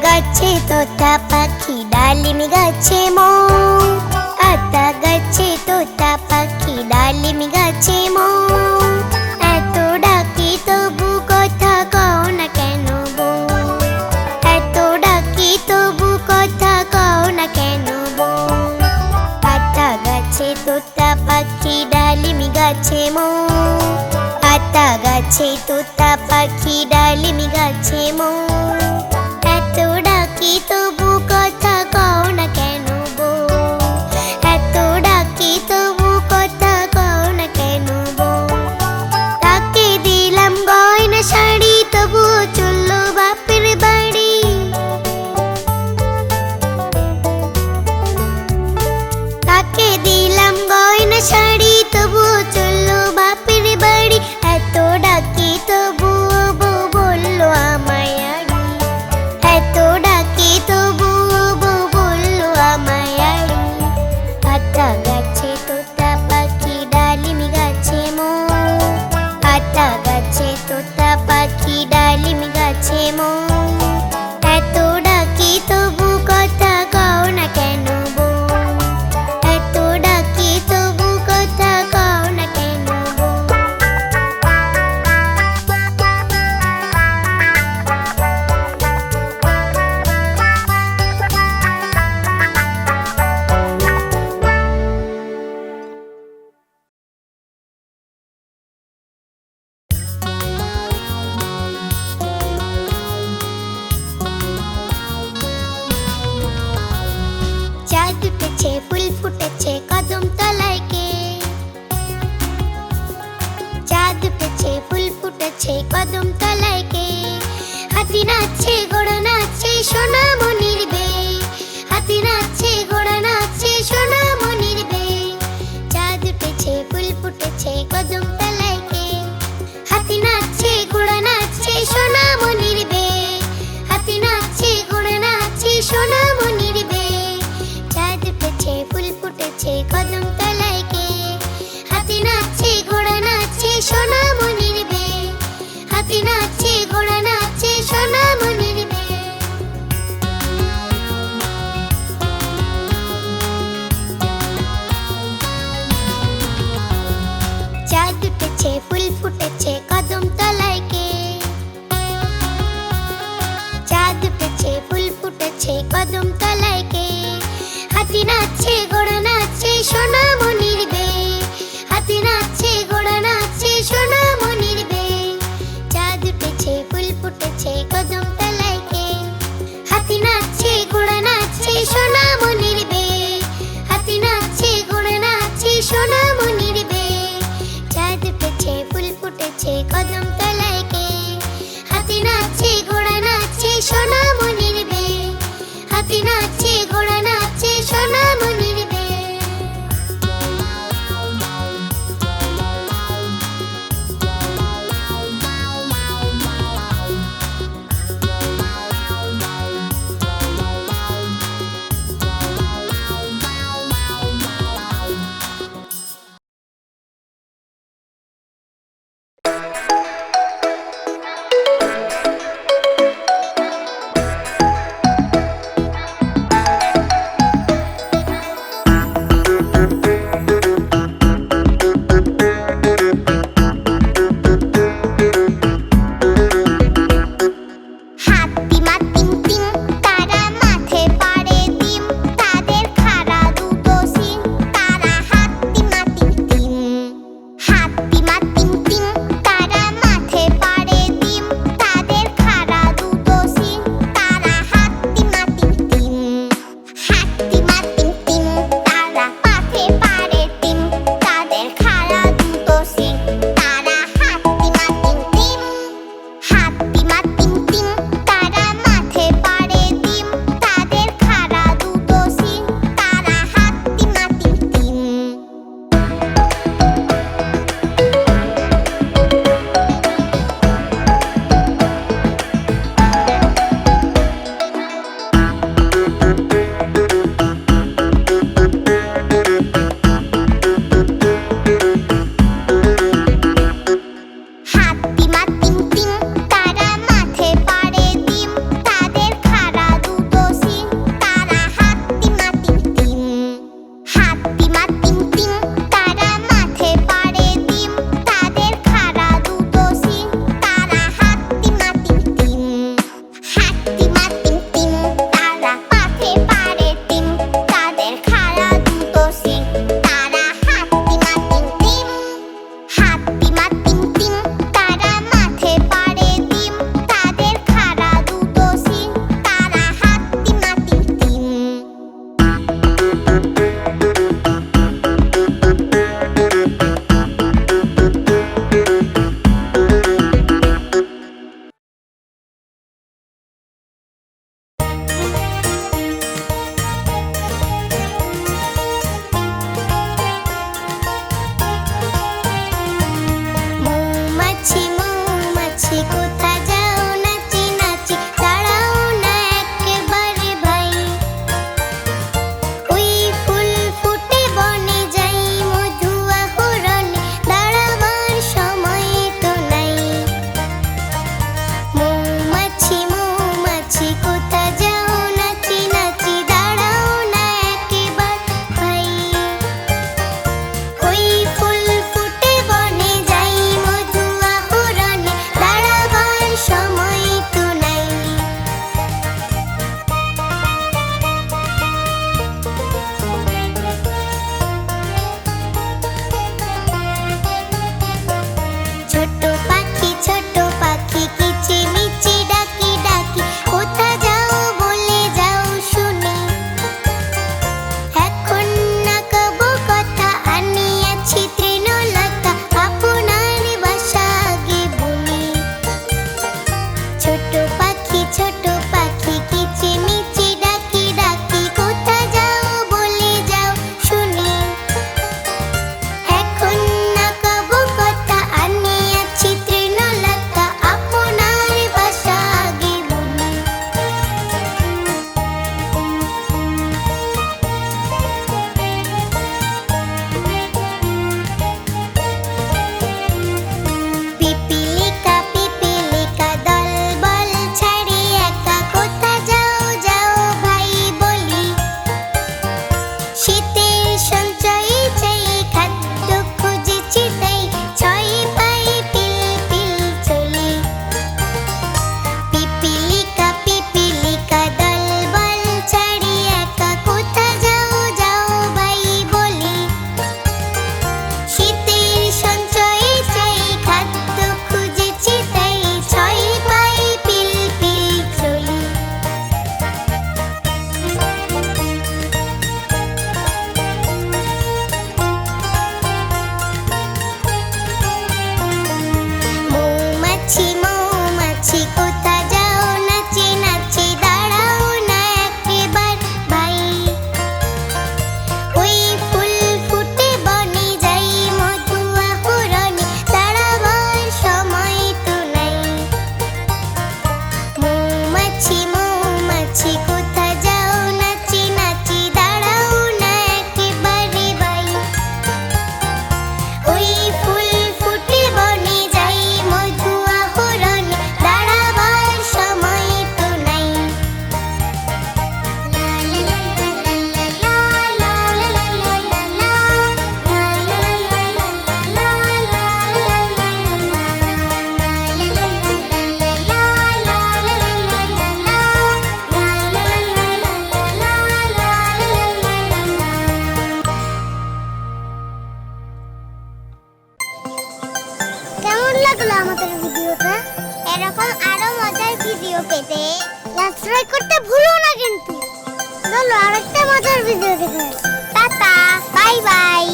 গাছে তোতা পাখি ডালিম গাছে মৌ, আতা গাছে তোতা পাখি ডালিম গাছে মৌ। এত ডাকি তবু কথা কও না কেন বউ, এত ডাকি তবু কথা কও না কেন বউ। আতা গাছে তোতা পাখি ডালিম গাছে মৌ, আতা গাছে তোতা পাখি ডালিম গাছে মৌ। এত ডাকি তবু কথা কও না কেন বউ, এত ডাকি তবু কথা কও না কেন বউ। তাকে দিলাম গয়না শাড়ি তবু চললো বাপের বাড়ি, তাকে দিলাম গয়না শাড়ি তবু চললো বাপের বাড়ি। এত ডাকি তবু বউ বললো আমায় আড়ি, এত ডাকি তবু বউ বললো আমায় আড়ি। আতা গাছে তোতা পাখি ডালিম গাছে মৌ, আতা গাছে তোতা পাখি ডালিম গাছে মৌ। এত ডাকি তবু কথা কও না কেন বউ, এত ডাকি তবু কথা কও না কেন বউ। চাঁদ উঠেছে ফুল ফুটেছে কদম তলায় কে, চাঁদ উঠেছে ফুল ফুটেছে কদম তলায় কে। হাতি নাচছে ঘোড়া নাচছে সোনা মনির বে, হাতি নাচছে ঘোড়া নাচছে সোনা মনির বে। চাঁদ উঠেছে ফুল ফুটেছে কদম তলায় কে, হাতি নাচছে ঘোড়া নাচছে সোনা মনির বে, হাতি নাচছে ঘোড়া নাচছে সোনা মনির বে। চাঁদ উঠেছে ফুল ফুটেছে কদম তলায় কে, হাতি নাচছে ঘোড়া নাচছে সোনা মনির বে, হাতি নাচছে ঘোড়া নাচছে সোনা মনির বে। ফুটেছে কদম তলায় কে? হাতি নাচছে ঘোড়া নাচছে সোনামণির বে, হাতি নাচছে ঘোড়া নাচছে সোনামণির বে। চাঁদ উঠেছে ফুল ফুটেছে কদম তলায় কে? হাতি নাচছে ঘোড়া নাচছে সোনামণির বে, হাতি নাচছে ঘোড়া নাচছে সোনামণির বে। চাঁদ উঠেছে ফুল ফুটেছে কদম তলায় কে? হাতি নাচছে ঘোড়া নাচছে সোনামণির বে, হাতি নাচছে ঘোড়া নাচছে সোনামণির বে। লাগলো আমাদের ভিডিওটা? এরকম আরো মজার ভিডিও পেতে সাবস্ক্রাইব করতে ভুলো না কিন্তু। চলো আরেকটা মজার ভিডিও দেখে আসি। Tata, bye bye.